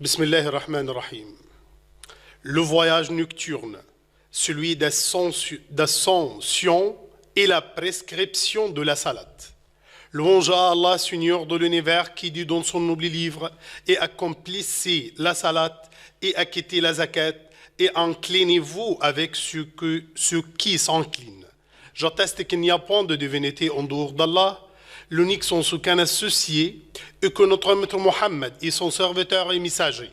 Bismillahirrahmanirrahim. Le voyage nocturne, celui d'ascension et la prescription de la salate. Louange à Allah, Seigneur de l'univers, qui dit dans son noble livre: et accomplissez la salate et acquittez la zakat et inclinez-vous avec ceux qui s'inclinent. J'atteste qu'il n'y a point de divinité en dehors d'Allah, l'unique sans aucun associé, et que notre maître Mohammed est son serviteur et messager.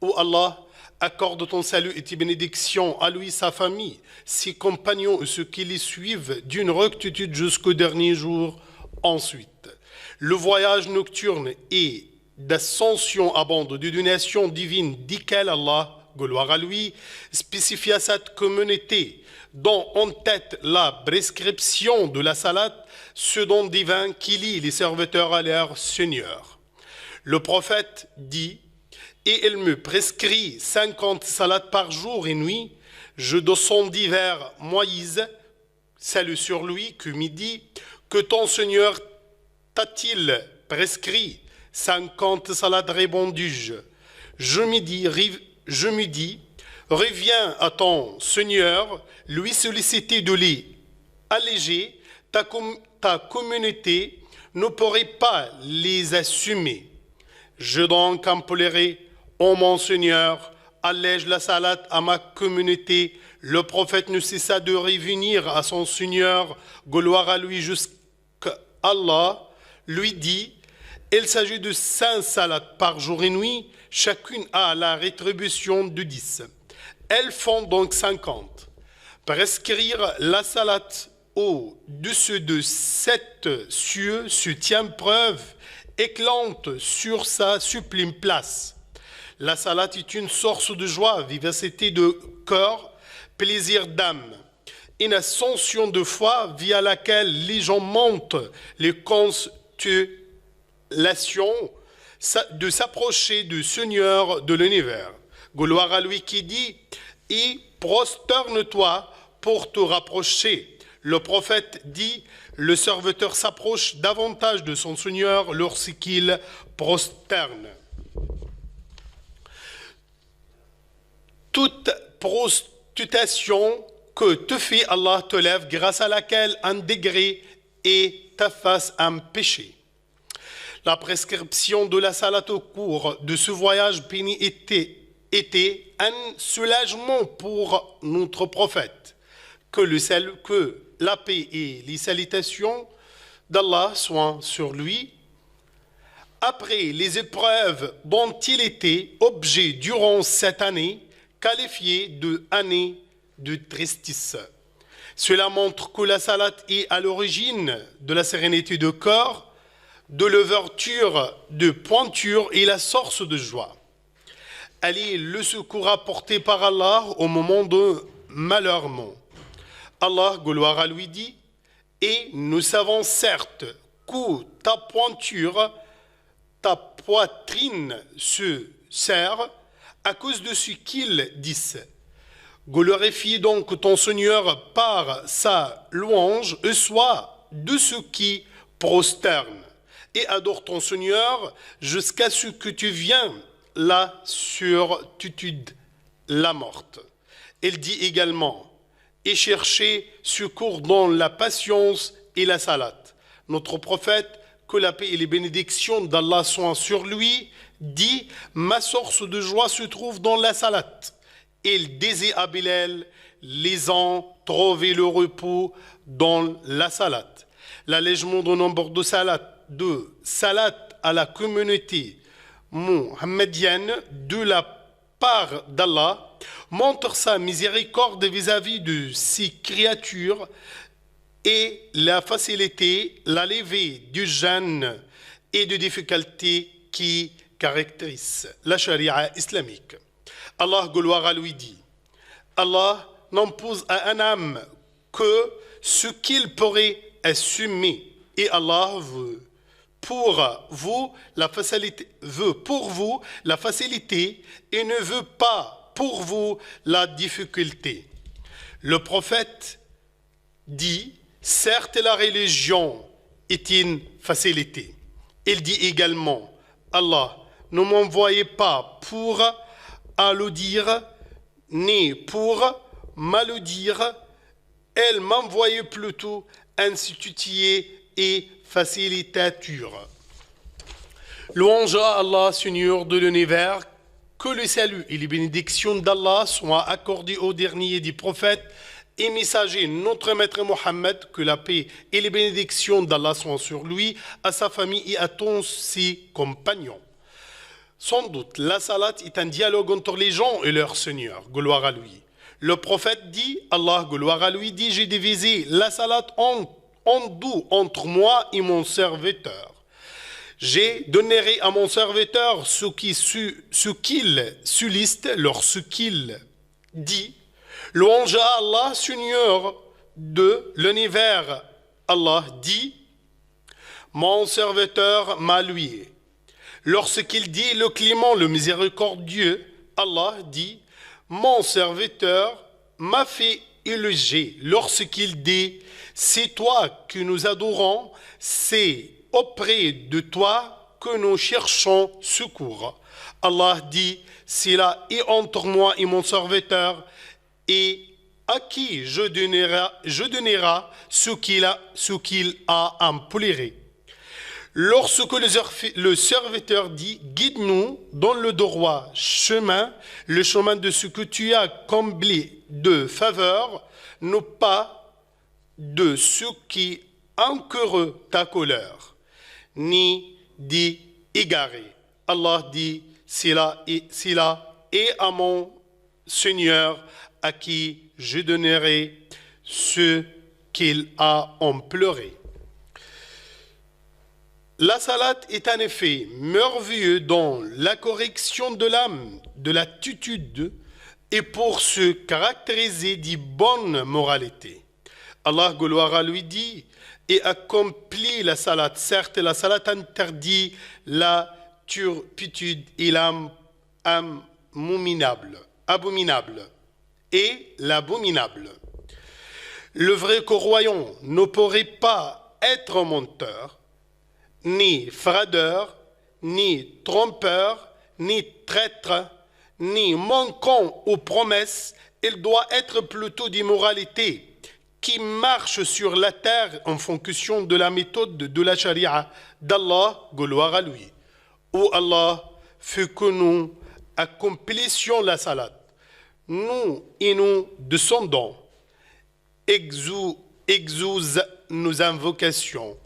Ô Allah, accorde ton salut et tes bénédictions à lui, sa famille, ses compagnons et ceux qui les suivent d'une rectitude jusqu'au dernier jour. Ensuite, le voyage nocturne et d'ascension à bande de donations divines desquelles Allah, gloire à lui, spécifie à cette communauté dont en tête la prescription de la salate, ce don divin qui lie les serviteurs à leur Seigneur. Le prophète dit: et il me prescrit 50 salates par jour et nuit. Je descendis vers Moïse, salut sur lui, que midi, que ton Seigneur t'a-t-il prescrit 50 salates, répondis-je. Je me dis, reviens à ton Seigneur, lui solliciter de les alléger, ta communauté ne pourrait pas les assumer. Je donc implorai: ô mon Seigneur, allège la salate à ma communauté. Le prophète ne cessa de revenir à son Seigneur, gloire à lui, jusqu'Allah lui dit: il s'agit de 5 salates par jour et nuit, chacune a la rétribution de 10. Elles font donc 50. Prescrire la salate au-dessus de 7 cieux se tient preuve éclatante sur sa sublime place. La salate est une source de joie, vivacité de cœur, plaisir d'âme, une ascension de foi via laquelle les gens montent les constellations de s'approcher du Seigneur de l'univers. Gloire à lui qui dit: et prosterne-toi pour te rapprocher. Le prophète dit: le serviteur s'approche davantage de son Seigneur lorsqu'il prosterne. Toute prostitution que te fait Allah te lève, grâce à laquelle un degré et t'efface un péché. La prescription de la salate au cours de ce voyage béni était un soulagement pour notre prophète. Que la paix et les salutations d'Allah soient sur lui. Après les épreuves dont il était objet durant cette année, qualifiée d'année de tristesse. Cela montre que la salate est à l'origine de la sérénité de cœur, de l'ouverture de pointure et la source de joie. Elle est le secours apporté par Allah au moment de malheur. Allah, gloire à lui, dit: et nous savons certes que ta pointure, ta poitrine se serre à cause de ce qu'ils disent. Glorifie donc ton Seigneur par sa louange et sois de ceux qui prosternent. Et adore ton Seigneur jusqu'à ce que tu viennes la certitude, la morte. Il dit également: et cherchez secours dans la patience et la salate. Notre prophète, que la paix et les bénédictions d'Allah soient sur lui, dit: ma source de joie se trouve dans la salate. Il disait à Bilal: les ans trouvaient le repos dans la salate. L'allègement du nombre de salate à la communauté mohammedienne de la part d'Allah montre sa miséricorde vis-à-vis de ses créatures et la facilité, la levée du jeûne et de difficultés qui caractérisent la charia islamique. Allah, gloire à lui, dit: Allah n'impose à un âme que ce qu'il pourrait assumer, et Allah veut pour vous la facilité et ne veut pas pour vous la difficulté. Le prophète dit: certes, la religion est une facilité. Il dit également: Allah ne m'envoyez pas pour alludir ni pour maludire. Elle m'envoyait plutôt institutier et facilitateur. Louange à Allah, Seigneur de l'univers, que le salut et les bénédictions d'Allah soient accordées au dernier des prophètes et messager notre maître Mohammed, que la paix et les bénédictions d'Allah soient sur lui, à sa famille et à tous ses compagnons. Sans doute, la salat est un dialogue entre les gens et leur Seigneur, gloire à lui. Le prophète dit, Allah, gloire à lui, dit, j'ai divisé la salat en deux entre moi et mon serviteur. Je donnerai à mon serviteur ce qu'il sollicite lorsqu'il dit, louange à Allah, Seigneur de l'univers. Allah dit, mon serviteur m'a loué. Lorsqu'il dit le clément, le miséricordieux, Allah dit, mon serviteur m'a fait éloger. Lorsqu'il dit, c'est toi que nous adorons, c'est auprès de toi que nous cherchons secours. Allah dit, c'est là et entre moi et mon serviteur, et à qui je donnerai ce qu'il a imploré. Lorsque le serviteur dit, guide-nous dans le droit chemin, le chemin de ce que tu as comblé de faveur, non pas de ce qui encourent ta colère, ni d'y égarer. Allah dit, c'est là et à mon Seigneur à qui je donnerai ce qu'il a imploré. La salat est en effet merveilleux dans la correction de l'âme, de l'attitude et pour se caractériser de bonne moralité. Allah, gloire à lui, dit et accomplit la salat. Certes, la salat interdit la turpitude et l'âme abominable et l'abominable. Le vrai croyant ne pourrait pas être menteur, ni fraudeur, ni trompeur, ni traître, ni manquant aux promesses. Il doit être plutôt d'immoralité qui marche sur la terre en fonction de la méthode de la charia d'Allah, gloire à lui. Où Allah fait que nous accomplissions la salat, nous et nous descendons, exauce nos invocations,